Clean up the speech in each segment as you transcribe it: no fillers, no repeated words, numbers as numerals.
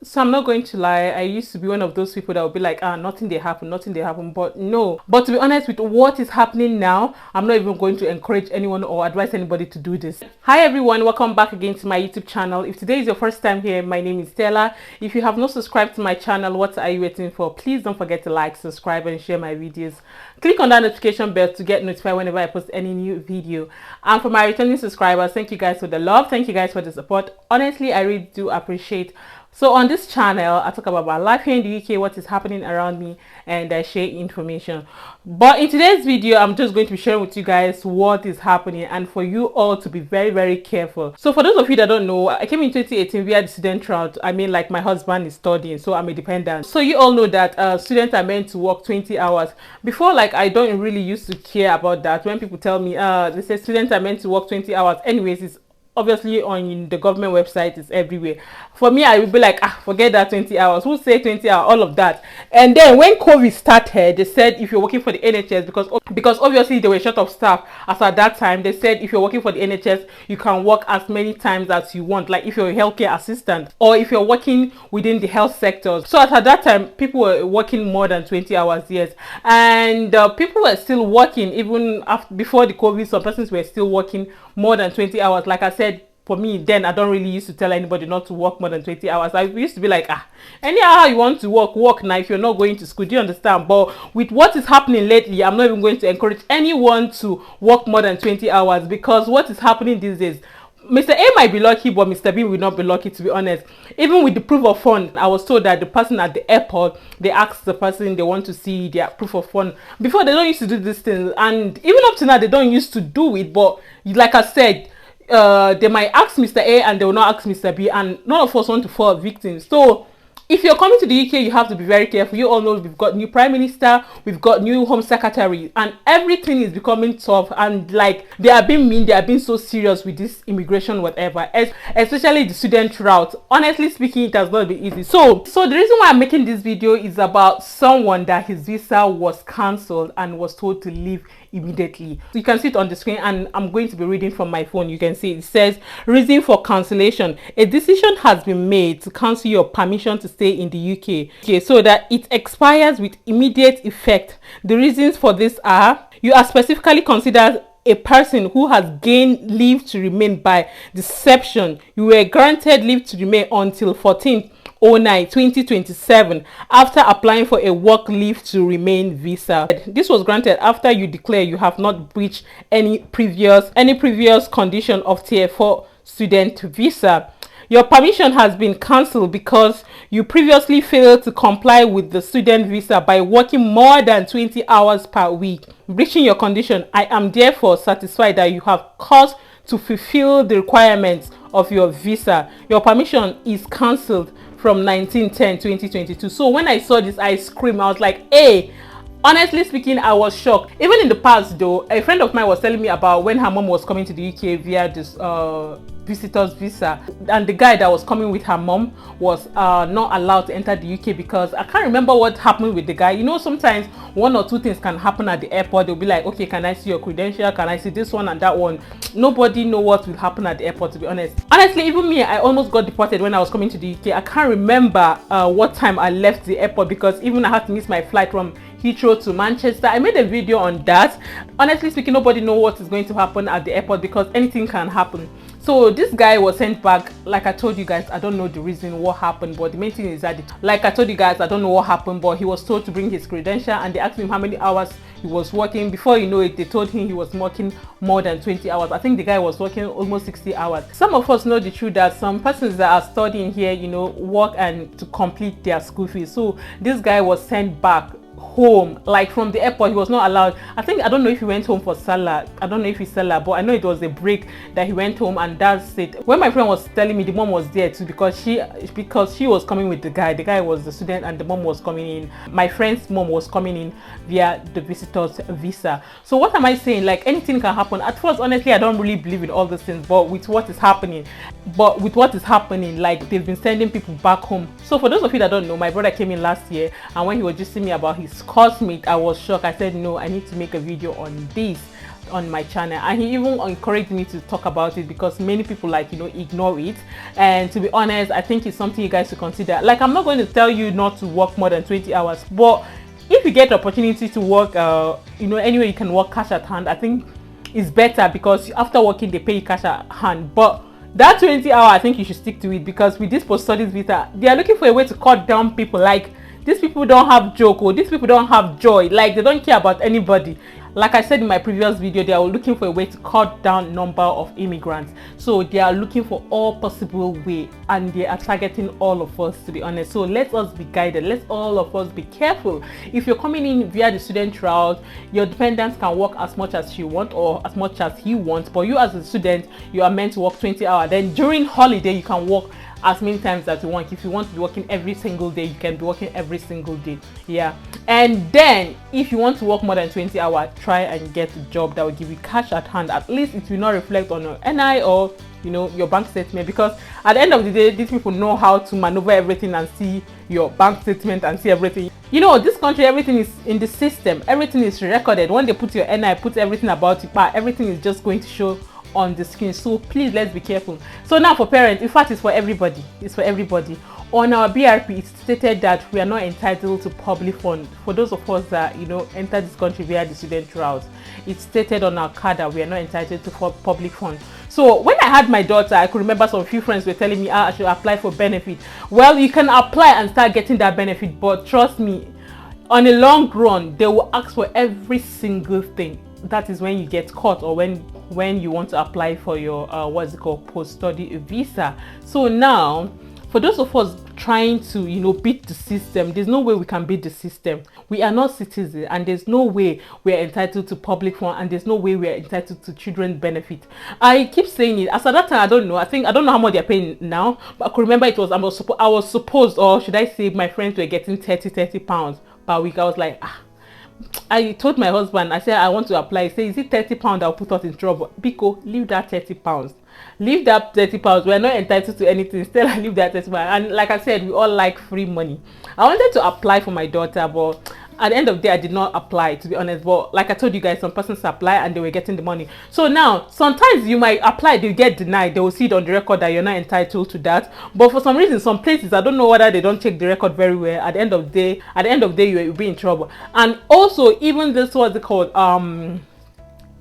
So I'm not going to lie, I used to be one of those people that would be like, nothing they happen, nothing they happen. But no. But to be honest, with what is happening now, I'm not even going to encourage anyone or advise anybody to do this. Hi everyone, welcome back again to my YouTube channel. If today is your first time here, my name is Stella. If you have not subscribed to my channel, what are you waiting for? Please don't forget to like, subscribe and share my videos. Click on that notification bell to get notified whenever I post any new video. And for my returning subscribers, thank you guys for the love, thank you guys for the support. Honestly, I really do appreciate. So on this channel, I talk about my life here in the UK, what is happening around me, and I share information. But in today's video, I'm just going to be sharing with you guys what is happening and for you all to be very, very careful. So for those of you that don't know, I came in 2018 via the student route. I mean, like, my husband is studying, so I'm a dependent. So you all know that students are meant to work 20 hours. Before, like, I don't really used to care about that. When people tell me, they say students are meant to work 20 hours. Anyways, it's obviously on the government website, is everywhere. For me, I would be like, forget that 20 hours. Who say 20 hours? All of that. And then when COVID started, they said if you're working for the NHS, because obviously they were short of staff as at that time, they said if you're working for the NHS, you can work as many times as you want. Like if you're a healthcare assistant or if you're working within the health sector. So at that time, people were working more than 20 hours, yes. And people were still working even before the COVID. Some persons were still working more than 20 hours. Like I said, for me then, I don't really used to tell anybody not to work more than 20 hours. I used to be like, anyhow you want to work now. If you're not going to school, do you understand? But with what is happening lately, I'm not even going to encourage anyone to work more than 20 hours, because what is happening these days, Mr. A might be lucky, but Mr. B will not be lucky, to be honest. Even with the proof of fund, I was told that the person at the airport, they asked the person they want to see their proof of fund. Before, they don't used to do these things, and even up to now, they don't used to do it. But like I said, they might ask Mr. A and they will not ask Mr. B, and none of us want to fall victims. So if you're coming to the UK, you have to be very careful. You all know we've got new prime minister, we've got new home secretary, and everything is becoming tough. And like, they are being mean, they are being so serious with this immigration, whatever, especially the student route. Honestly speaking, it has not been easy. So the reason why I'm making this video is about someone that his visa was cancelled and was told to leave immediately. So you can see it on the screen, and I'm going to be reading from my phone. You can see it says, reason for cancellation: a decision has been made to cancel your permission to stay in the UK, so that it expires with immediate effect. The reasons for this are: you are specifically considered a person who has gained leave to remain by deception. You were granted leave to remain until 14/09/2027 after applying for a work leave to remain visa. This was granted after you declare you have not breached any previous condition of Tier 4 student visa. Your permission has been cancelled because you previously failed to comply with the student visa by working more than 20 hours per week. Breaching your condition, I am therefore satisfied that you have cause to fulfill the requirements of your visa. Your permission is cancelled from 19/10/2022. So when I saw this, I screamed. I was like, hey. Honestly speaking, I was shocked. Even in the past though, a friend of mine was telling me about when her mom was coming to the UK via this visitor's visa, and the guy that was coming with her mom was not allowed to enter the UK because I can't remember what happened with the guy. You know, sometimes one or two things can happen at the airport. They'll be like, okay, can I see your credential? Can I see this one and that one? Nobody know what will happen at the airport, to be honest. Honestly, even me, I almost got deported when I was coming to the UK. I can't remember what time I left the airport, because even I had to miss my flight from Heathrow to Manchester. I made a video on that. Honestly speaking, nobody knows what is going to happen at the airport, because anything can happen. So this guy was sent back. Like I told you guys, I don't know the reason what happened, but the main thing is that, like I told you guys, I don't know what happened, but he was told to bring his credential, and they asked him how many hours he was working. Before you know it, they told him he was working more than 20 hours. I think the guy was working almost 60 hours. Some of us know the truth that some persons that are studying here, you know, work and to complete their school fees. So this guy was sent back home, like from the airport. He was not allowed. I don't know if he went home for Salah. I don't know if he's Salah, but I know it was a break that he went home, and that's it. When my friend was telling me, the mom was there too, because she was coming with the guy. The guy was the student and the mom was coming in. My friend's mom was coming in via the visitor's visa. So what am I saying? Like, anything can happen. At first, honestly, I don't really believe in all these things, but with what is happening, like, they've been sending people back home. So for those of you that don't know, my brother came in last year, and when he was just telling me about his coursemate, I was shocked. I said, no, I need to make a video on this. on my channel, and he even encouraged me to talk about it because many people ignore it. And to be honest, I think it's something you guys should consider. Like, I'm not going to tell you not to work more than 20 hours, but if you get the opportunity to work anywhere you can work cash at hand, I think it's better, because after working they pay you cash at hand. But that 20 hour, I think you should stick to it, because with this post-studies visa, they are looking for a way to cut down people. Like, these people don't have joke, or these people don't have joy. Like, they don't care about anybody. Like I said in my previous video, they are looking for a way to cut down number of immigrants. So they are looking for all possible way, and they are targeting all of us, to be honest. So let us be guided. Let's all of us be careful. If you're coming in via the student route, your dependents can work as much as you want or as much as he wants. But you as a student, you are meant to work 20 hours. Then during holiday, you can work as many times as you want. If you want to be working every single day, you can be working every single day. Yeah. And then if you want to work more than 20 hours, try and get a job that will give you cash at hand. At least it will not reflect on your NI or your bank statement, because at the end of the day, these people know how to maneuver everything and see your bank statement and see everything. This country, everything is in the system, everything is recorded. When they put your NI, put everything about you, but everything is just going to show on the screen. So please, let's be careful. So now for parents, in fact, it's for everybody. It's for everybody. On our BRP, it's stated that we are not entitled to public fund. For those of us that enter this country via the student route, it's stated on our card that we are not entitled to public fund. So when I had my daughter, I could remember some few friends were telling me I should apply for benefit. Well, you can apply and start getting that benefit, but trust me, on a long run, they will ask for every single thing. That is when you get caught, or when you want to apply for your post-study visa. So now, for those of us trying to beat the system, there's no way we can beat the system. We are not citizens, and there's no way we are entitled to public fund, and there's no way we are entitled to children's benefit. I keep saying it. As at that time, I don't know. I don't know how much they're paying now, but I could remember it was I was supposed, or should I say, my friends were getting 30 pounds per week. I was like, I told my husband, I said, I want to apply. He said, is it 30 pounds that will put us in trouble? Biko, leave that 30 pounds. Leave that 30 pounds. We're not entitled to anything. Still, I leave that 30 pounds. And like I said, we all like free money. I wanted to apply for my daughter, but at the end of the day, I did not apply, to be honest. But like I told you guys, some persons apply and they were getting the money. So now, sometimes you might apply, they get denied. They will see it on the record that you're not entitled to that. But for some reason, some places, I don't know whether they don't check the record very well. At the end of the day, you will be in trouble. And also, even this, what's it called?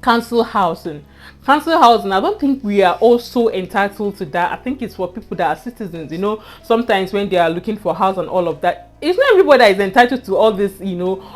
Council housing. Council housing, I don't think we are also entitled to that. I think it's for people that are citizens. Sometimes when they are looking for house and all of that, it's not everybody that is entitled to all these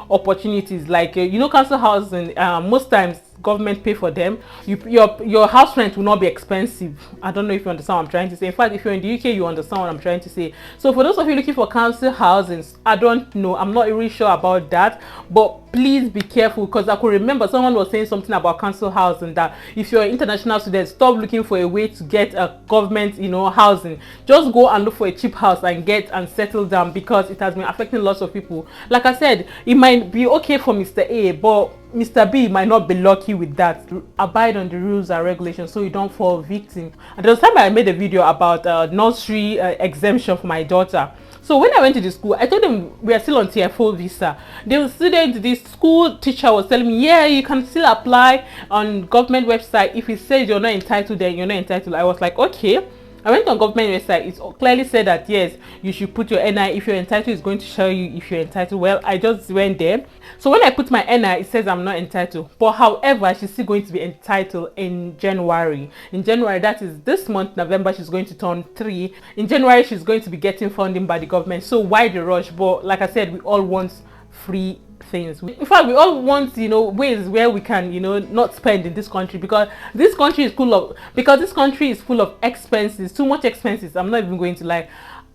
opportunities. Like council housing, most times government pay for them. Your house rent will not be expensive. I don't know if you understand what I'm trying to say. In fact, if you're in the UK, you understand what I'm trying to say. So for those of you looking for council housing, I don't know, I'm not really sure about that, but please be careful, because I could remember someone was saying something about council housing, that if you're an international student, stop looking for a way to get a government housing. Just go and look for a cheap house and get and settle down, because it has been affecting lots of people. Like I said, it might be okay for Mr. A, but Mr. B might not be lucky with that. Abide on the rules and regulations so you don't fall victim. And there was time I made a video about nursery exemption for my daughter. So when I went to the school, I told them we are still on tier 4 visa. The school teacher was telling me, yeah, you can still apply on government website. If it says you're not entitled, then you're not entitled. I was like, okay. I went on government website. It clearly said that yes, you should put your NI. If you're entitled, it's going to show you if you're entitled. Well, I just went there. So when I put my NI, it says I'm not entitled. But however, she's still going to be entitled in January. In January, that is this month, November, she's going to turn 3. In January, she's going to be getting funding by the government. So why the rush? But like I said, we all want free things. In fact, we all want ways where we can not spend in this country, because this country is full of expenses, too much expenses. I'm not even going to lie.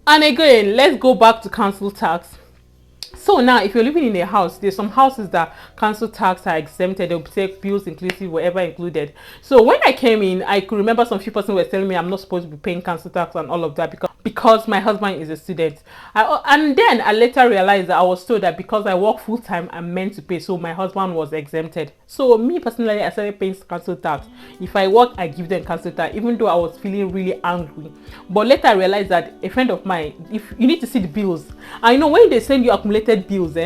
And again, let's go back to council tax. So now, if you're living in a house, there's some houses that council tax are exempted. They'll take bills inclusive, whatever included. So when I came in, I could remember some few persons were telling me I'm not supposed to be paying council tax and all of that because my husband is a student. And then I later realized that I was told that because I work full time, I'm meant to pay. So my husband was exempted. So me personally, I started paying council tax. If I work, I give them council tax, even though I was feeling really angry. But later I realized that a friend of mine, if you need to see the bills, I know when they send you accumulated bills,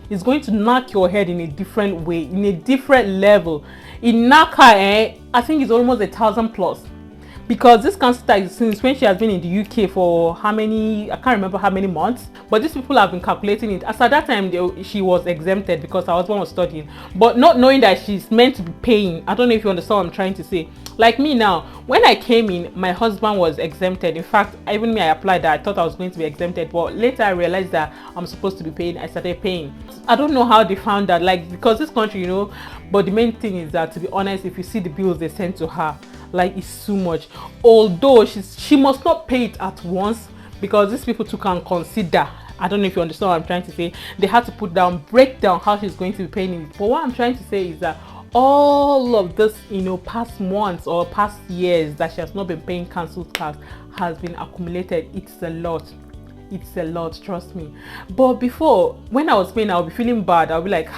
It's going to knock your head in a different way, in a different level. In Naka, I think it's almost 1,000 plus. Because this council tax, since when she has been in the UK for how many, I can't remember how many months, but these people have been calculating it. As at that time, she was exempted because her husband was studying, but not knowing that she's meant to be paying. I don't know if you understand what I'm trying to say. Like me now, when I came in, my husband was exempted. In fact, even me, I applied that. I thought I was going to be exempted, but later I realized that I'm supposed to be paying. I started paying. I don't know how they found that, like, because this country, you know, but the main thing is that, to be honest, if you see the bills they send to her, like, it's too much. Although she must not pay it at once, because these people too can consider. I don't know if you understand what I'm trying to say. They had to break down how she's going to be paying it. But what I'm trying to say is that all of this, you know, past months or past years that she has not been paying council tax has been accumulated. It's a lot. It's a lot, trust me. But before, when I was paying, I'll be feeling bad. I'll be like,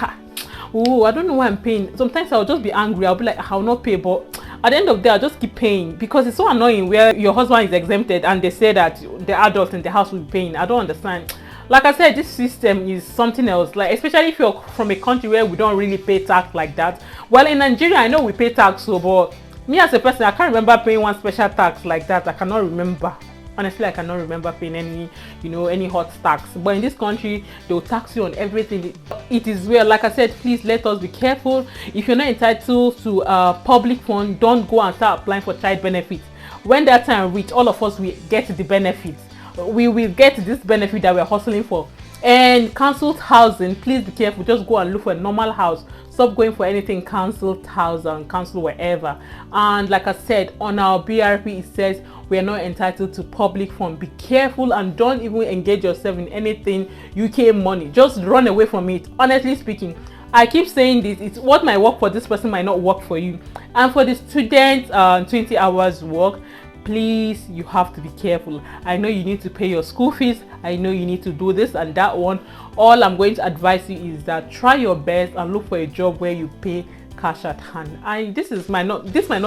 oh, I don't know why I'm paying. Sometimes I'll just be angry. I'll be like, I'll not pay, but at the end of the day, I'll just keep paying, because it's so annoying where your husband is exempted and they say that the adults in the house will be paying. I don't understand. Like I said, this system is something else. Like, especially if you're from a country where we don't really pay tax like that. Well, in Nigeria, I know we pay tax, so, but me as a person, I can't remember paying one special tax like that. I cannot remember. Honestly, I cannot remember paying any, you know, any hot tax. But in this country, they'll tax you on everything. It is well. Like I said, please let us be careful. If you're not entitled to public fund, don't go and start applying for child benefits. When that time reach, all of us will get the benefits. We will get this benefit that we're hustling for. And council housing, please be careful. Just go and look for a normal house. Stop going for anything council housing, council wherever. And like I said, on our BRP, it says we are not entitled to public fund. Be careful and don't even engage yourself in anything UK money. Just run away from it. Honestly speaking, I keep saying this, it's what might work for this person might not work for you. And for the students, 20 hours work, please, you have to be careful. I know you need to pay your school fees. I know you need to do this and that one. All I'm going to advise you is that try your best and look for a job where you pay cash at hand. This might not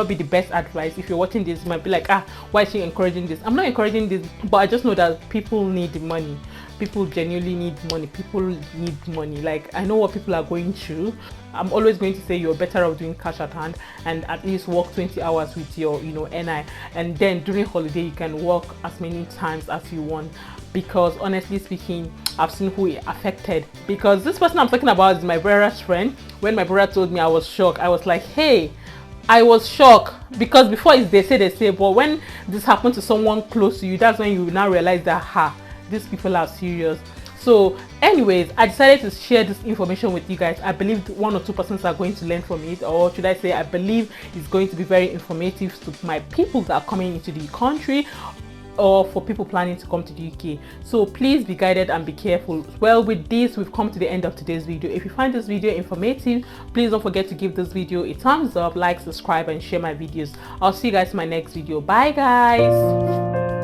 be the best advice. If you're watching this, you might be like, why is she encouraging this? I'm not encouraging this, but I just know that people need money. People genuinely need money. People need money. Like, I know what people are going through. I'm always going to say you're better off doing cash at hand and at least work 20 hours with your, you know, NI, and then during holiday you can work as many times as you want. Because honestly speaking, I've seen who it affected. Because this person I'm talking about is my brother's friend. When my brother told me, I was shocked. I was like, hey, I was shocked, because before it's they say, but when this happened to someone close to you, that's when you now realize that these people are serious. So anyways, I decided to share this information with you guys. I believe 1 or 2 persons are going to learn from it, or should I say, I believe it's going to be very informative to my people that are coming into the country, or for people planning to come to the UK. So please be guided and be careful. Well, with this, we've come to the end of today's video. If you find this video informative, please don't forget to give this video a thumbs up, like, subscribe, and share my videos. I'll see you guys in my next video. Bye guys.